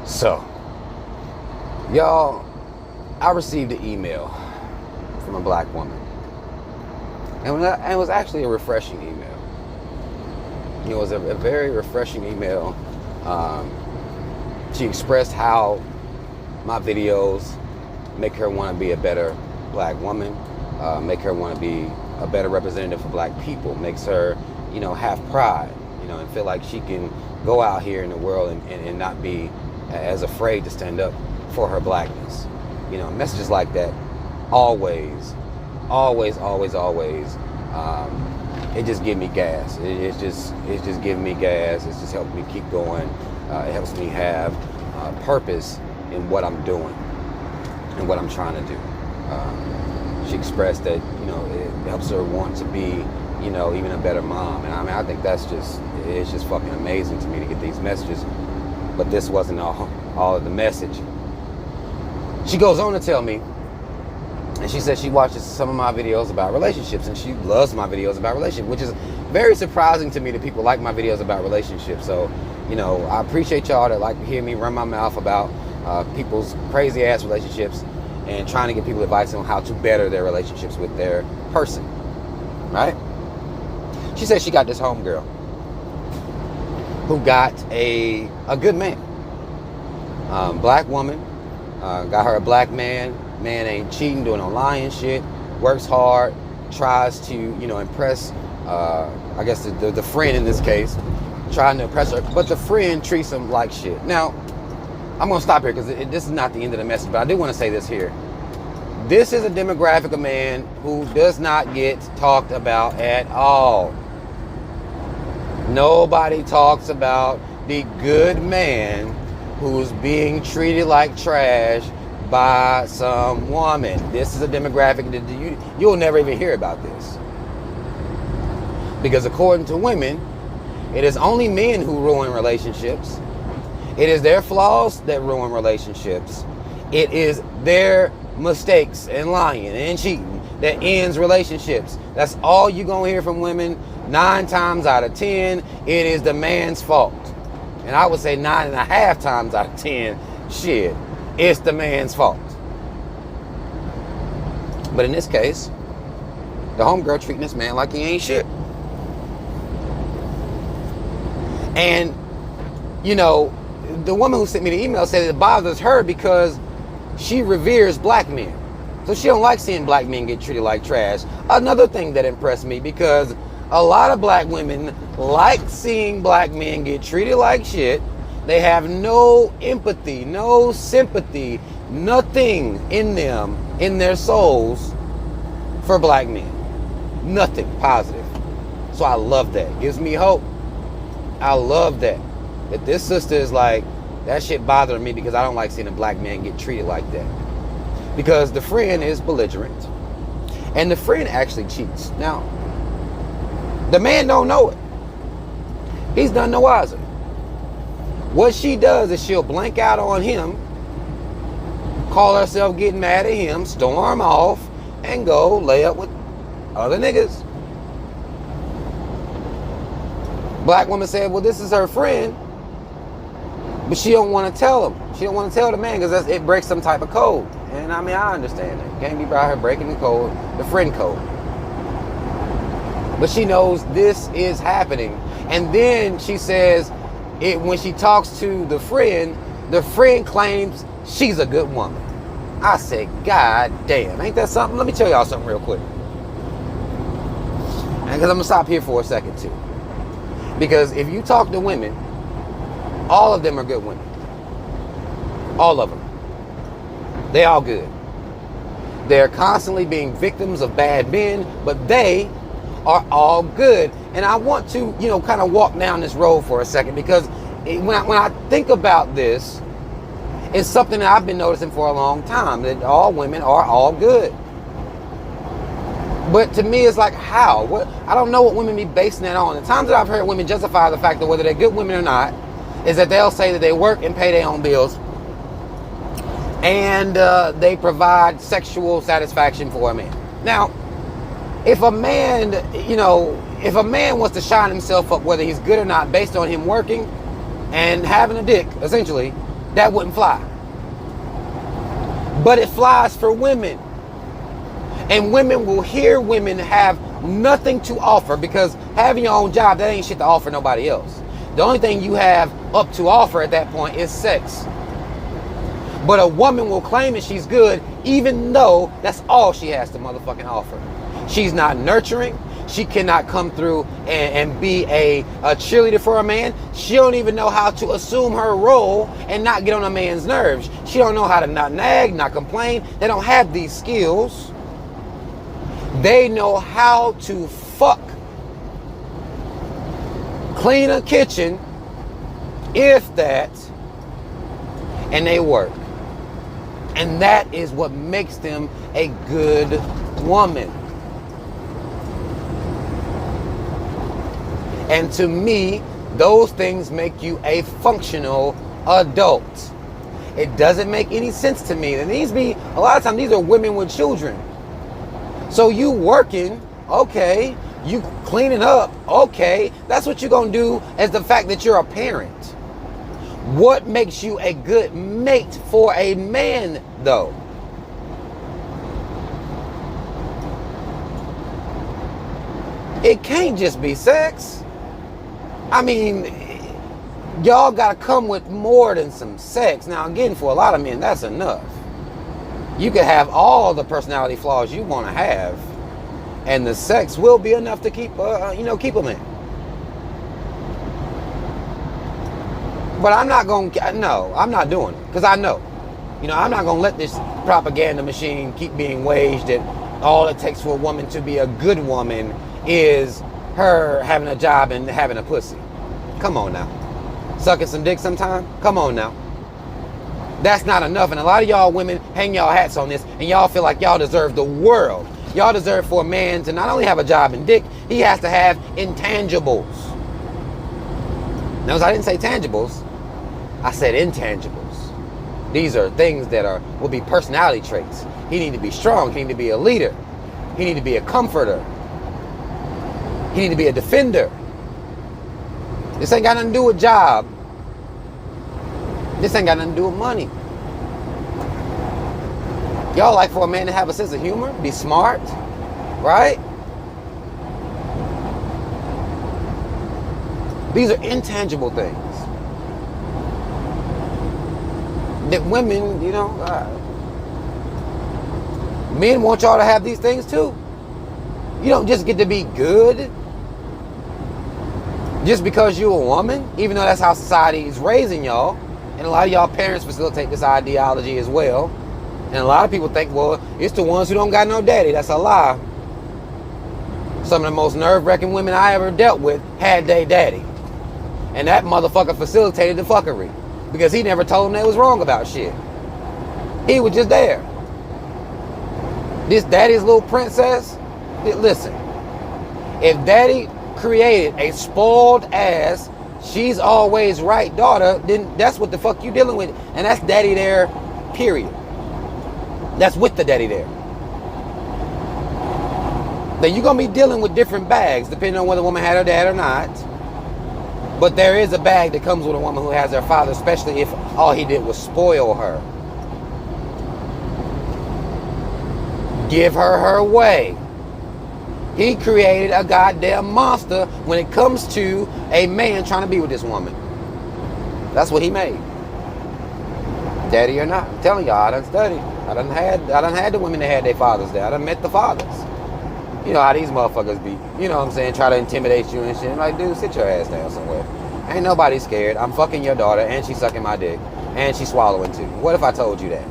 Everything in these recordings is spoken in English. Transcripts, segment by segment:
So, y'all, I received an email from a black woman. And it was actually a refreshing email. It was a very refreshing email. She expressed how my videos make her want to be a better black woman, make her want to be a better representative for black people, makes her, have pride, and feel like she can go out here in the world and not be as afraid to stand up for her blackness. Messages like that always, it just gives me gas. It's just giving me gas. It's just helping me keep going. It helps me have purpose in what I'm doing and what I'm trying to do. She expressed that, it helps her want to be, even a better mom. And I think it's just fucking amazing to me to get these messages. But this wasn't all of the message. She goes on to tell me, and she says she watches some of my videos about relationships, and she loves my videos about relationships, which is very surprising to me that people like my videos about relationships. So, I appreciate y'all that like to hear me run my mouth about people's crazy ass relationships and trying to give people advice on how to better their relationships with their person, right? She says she got this homegirl who got a good man, black woman, got her a black man. Man ain't cheating, doing no lying shit, works hard, tries to, impress, I guess the friend in this case, trying to impress her, but the friend treats him like shit. Now, I'm going to stop here because this is not the end of the message, but I do want to say this here. This is a demographic of man who does not get talked about at all. Nobody talks about the good man who's being treated like trash by some woman. This is a demographic that you'll never even hear about this. Because according to women, it is only men who ruin relationships. It is their flaws that ruin relationships. It is their mistakes and lying and cheating that ends relationships. That's all you're gonna hear from women. 9 times out of 10, it is the man's fault. And I would say 9.5 times out of 10, shit, it's the man's fault. But in this case, the homegirl treating this man like he ain't shit. And, the woman who sent me the email said it bothers her because she reveres black men. So she don't like seeing black men get treated like trash. Another thing that impressed me, because a lot of black women like seeing black men get treated like shit. They have no empathy, no sympathy, nothing in them, in their souls, for black men. Nothing positive. So I love that. It gives me hope. I love that. That this sister is like, that shit bothering me because I don't like seeing a black man get treated like that. Because the friend is belligerent. And the friend actually cheats. Now, the man don't know it. He's none the wiser. What she does is she'll blank out on him, call herself getting mad at him, storm off, and go lay up with other niggas. Black woman said, well, this is her friend, but she don't want to tell him. She don't want to tell the man because it breaks some type of code. And I mean, I understand that. You can't be out here breaking the code, the friend code. But she knows this is happening. And then she says, when she talks to the friend claims she's a good woman. I said, God damn, ain't that something? Let me tell y'all something real quick. And because I'm going to stop here for a second too. Because if you talk to women, all of them are good women. All of them. They all good. They're constantly being victims of bad men, but they are all good. And I want to, kind of walk down this road for a second, because when I think about this, it's something that I've been noticing for a long time, that all women are all good. But to me, it's like, how? What? I don't know what women be basing that on. The times that I've heard women justify the fact that whether they're good women or not, is that they'll say that they work and pay their own bills, and they provide sexual satisfaction for a man. Now, if a man, if a man wants to shine himself up, whether he's good or not, based on him working and having a dick, essentially, That wouldn't fly. But it flies for women. And women will hear women have nothing to offer, because having your own job, that ain't shit to offer nobody else. The only thing you have up to offer at that point is sex. But a woman will claim that she's good even though that's all she has to motherfucking offer. She's not nurturing. She cannot come through and be a cheerleader for a man. She don't even know how to assume her role and not get on a man's nerves. She don't know how to not nag, not complain. They don't have these skills. They know how to fuck, clean a kitchen, if that, and they work. And that is what makes them a good woman. And to me, those things make you a functional adult. It doesn't make any sense to me. And a lot of times these are women with children. So you working, okay. You cleaning up, okay. That's what you're going to do as the fact that you're a parent. What makes you a good mate for a man, though? It can't just be sex. I mean, y'all got to come with more than some sex. Now, again, for a lot of men, that's enough. You can have all the personality flaws you want to have, and the sex will be enough to keep a man. But I'm not going to, no, I'm not doing it, because I know. I'm not going to let this propaganda machine keep being waged that all it takes for a woman to be a good woman is her having a job and having a pussy. Come on now. Sucking some dick sometime? Come on now. That's not enough. And a lot of y'all women hang y'all hats on this, and y'all feel like y'all deserve the world. Y'all deserve for a man to not only have a job and dick, he has to have intangibles. Notice I didn't say tangibles. I said intangibles. These are things that will be personality traits. He need to be strong. He need to be a leader. He need to be a comforter. He need to be a defender. This ain't got nothing to do with job. This ain't got nothing to do with money. Y'all like for a man to have a sense of humor, be smart, right? These are intangible things that women, men want y'all to have these things too. You don't just get to be good just because you're a woman, even though that's how society is raising y'all. And a lot of y'all parents facilitate this ideology as well. And a lot of people think, well, it's the ones who don't got no daddy. That's a lie. Some of the most nerve-wracking women I ever dealt with had their daddy. And that motherfucker facilitated the fuckery, because he never told them they was wrong about shit. He was just there. This daddy's little princess, listen, if daddy created a spoiled ass, she's always right daughter, then that's what the fuck you dealing with. And that's daddy there, period. That's with the daddy there. Then you're going to be dealing with different bags depending on whether the woman had her dad or not. But there is a bag that comes with a woman who has her father, especially if all he did was spoil her. Give her her way. He created a goddamn monster when it comes to a man trying to be with this woman. That's what he made. Daddy or not. I'm telling y'all, I done studied. I done had the women that had their fathers there. I done met the fathers. You know how these motherfuckers be, you know what I'm saying, try to intimidate you and shit. I'm like, dude, sit your ass down somewhere. Ain't nobody scared. I'm fucking your daughter, and she's sucking my dick, and she's swallowing too. What if I told you that?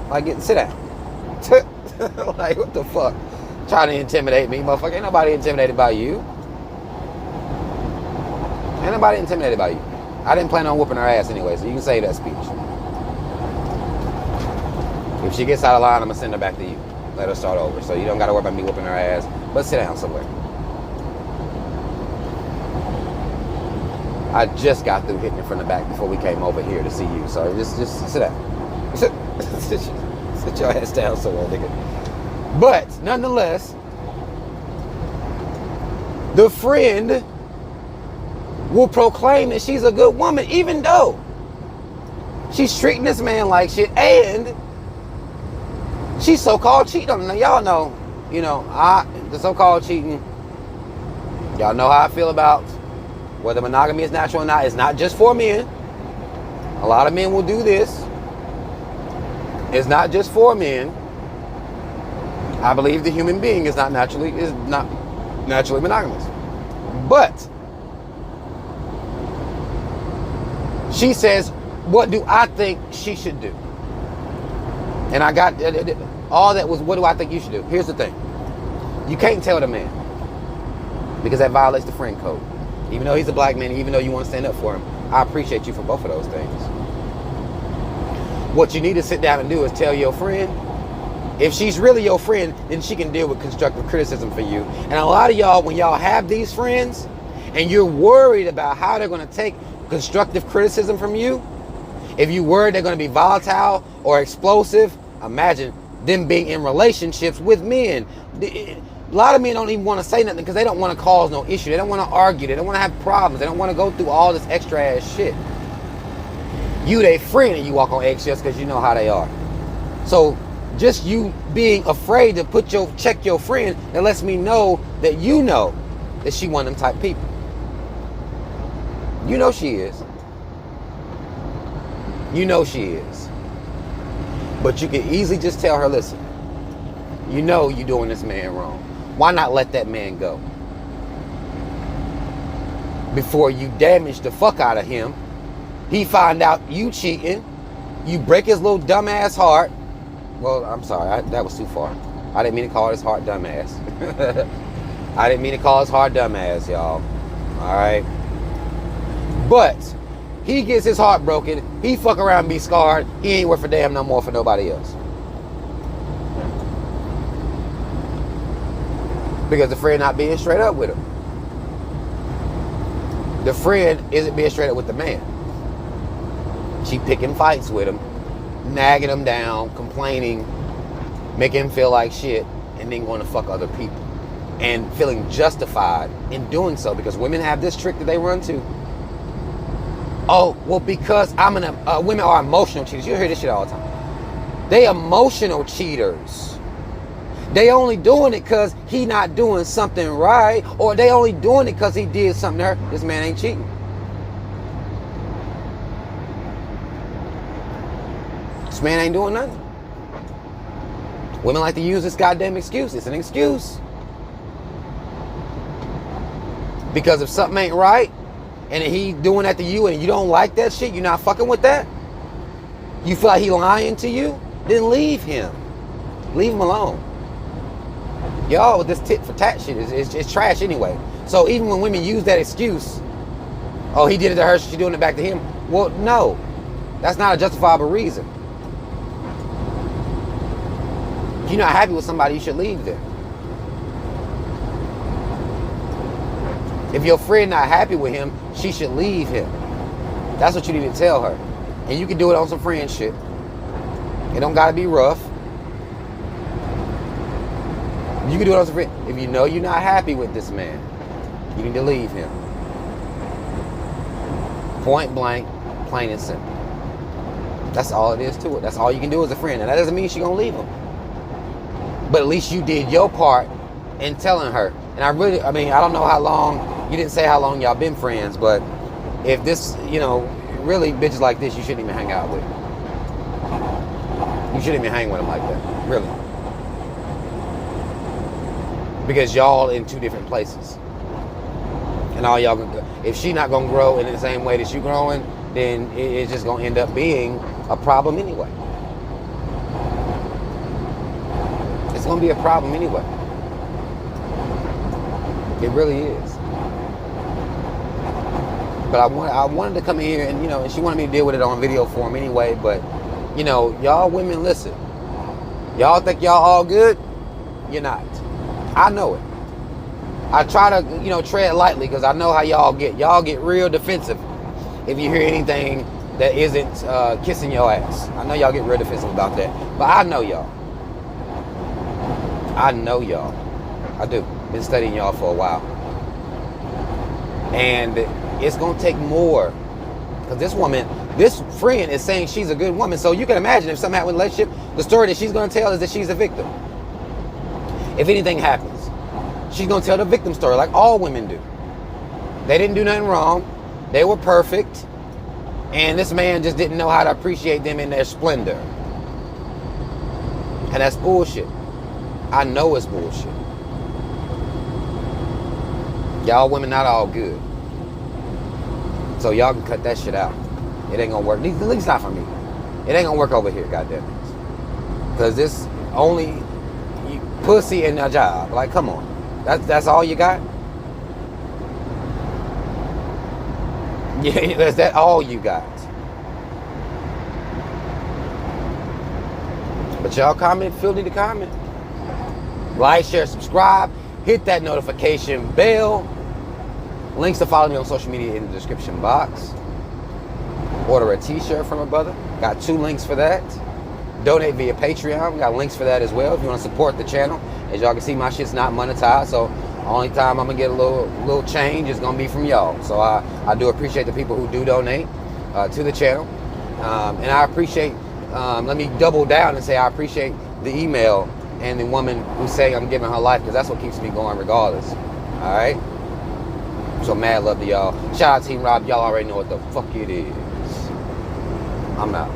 Like, sit down. Like, what the fuck? Trying to intimidate me, motherfucker. Ain't nobody intimidated by you. Ain't nobody intimidated by you. I didn't plan on whooping her ass anyway, so you can say that speech. If she gets out of line, I'm going to send her back to you. Let her start over. So you don't got to worry about me whooping her ass. But sit down somewhere. I just got through hitting her from the back before we came over here to see you. So just sit down. Sit your ass down somewhere, nigga. But nonetheless, the friend will proclaim that she's a good woman, even though She's treating this man like shit, and she's so-called cheating on him. Now, y'all know, the so-called cheating, y'all know how I feel about whether monogamy is natural or not. It's not just for men. A lot of men will do this. It's not just for men. I believe the human being is not naturally monogamous. But she says, what do I think she should do? And I got all that was, what do I think you should do? Here's the thing. You can't tell the man, because that violates the friend code. Even though he's a black man, even though you want to stand up for him, I appreciate you for both of those things. What you need to sit down and do is tell your friend, if she's really your friend, then she can deal with constructive criticism for you. And a lot of y'all, when y'all have these friends and you're worried about how they're going to take constructive criticism from you, if you worried they're going to be volatile or explosive, imagine them being in relationships with men. A lot of men don't even want to say nothing because they don't want to cause no issue. They don't want to argue. They don't want to have problems. They don't want to go through all this extra ass shit. You their friend and you walk on eggshells because you know how they are. So just you being afraid to check your friend, that lets me know that you know that she one of them type people. You know she is. You know she is. But you can easily just tell her, listen, you know you're doing this man wrong. Why not let that man go? Before you damage the fuck out of him, he find out you cheating, you break his little dumbass heart. Well, I'm sorry, that was too far. I didn't mean to call his heart dumbass. I didn't mean to call his heart dumbass, y'all. Alright? But he gets his heart broken, he fuck around and be scarred, he ain't worth a damn no more for nobody else. Because the friend not being straight up with him. The friend isn't being straight up with the man. She picking fights with him, nagging him down, complaining, making him feel like shit, and then going to fuck other people. And feeling justified in doing so, because women have this trick that they run to. Oh, well, because women are emotional cheaters. You hear this shit all the time. They emotional cheaters. They only doing it because he not doing something right, or they only doing it because he did something to her. This man ain't cheating. This man ain't doing nothing. Women like to use this goddamn excuse. It's an excuse. Because if something ain't right, and he doing that to you, and you don't like that shit, you're not fucking with that, you feel like he lying to you, then leave him. Leave him alone. Y'all with this tit for tat shit is trash anyway. So even when women use that excuse, oh, he did it to her, she's doing it back to him. Well, no. That's not a justifiable reason. If you're not happy with somebody, you should leave them. If your friend not happy with him, she should leave him. That's what you need to tell her. And you can do it on some friend shit. It don't gotta be rough. You can do it on some friend. If you know you're not happy with this man, you need to leave him. Point blank, plain and simple. That's all it is to it. That's all you can do as a friend. And that doesn't mean she's gonna leave him. But at least you did your part in telling her. And I don't know how long, you didn't say how long y'all been friends, but if this, really bitches like this, you shouldn't even hang out with. You shouldn't even hang with them like that, really. Because y'all in two different places. And all y'all, if she not gonna grow in the same way that you growing, then it's just gonna end up being a problem anyway. It's gonna be a problem anyway. It really is. But I wanted to come in here and, and she wanted me to deal with it on video form anyway, but, y'all women, listen. Y'all think y'all all good? You're not. I know it. I try to, tread lightly because I know how y'all get. Y'all get real defensive if you hear anything that isn't kissing your ass. I know y'all get real defensive about that. But I know y'all. I know y'all. I do. Been studying y'all for a while. And it's going to take more Because this friend is saying she's a good woman. So you can imagine if something happened in a relationship, the story that she's going to tell is that she's a victim. If anything happens, she's going to tell the victim story like all women do. They didn't do nothing wrong. They were perfect. And this man just didn't know how to appreciate them in their splendor. And that's bullshit. I know it's bullshit. Y'all women not all good. So y'all can cut that shit out. It ain't gonna work. At least not for me. It ain't gonna work over here, goddamn it. Because this only pussy and a job. Like, come on. That's all you got? Yeah, is that all you got? But y'all comment, feel free to comment. Like, share, subscribe. Hit that notification bell. Links to follow me on social media in the description box. Order a t-shirt from a brother. Got 2 links for that. Donate via Patreon. We got links for that as well if you want to support the channel. As y'all can see, my shit's not monetized, so the only time I'm gonna get a little change is gonna be from y'all. So I do appreciate the people who do donate to the channel, and I appreciate. Let me double down and say I appreciate the email and the woman who's saying I'm giving her life, because that's what keeps me going regardless. All right. So mad love to y'all. Shout out Team Rob. Y'all already know what the fuck it is. I'm out.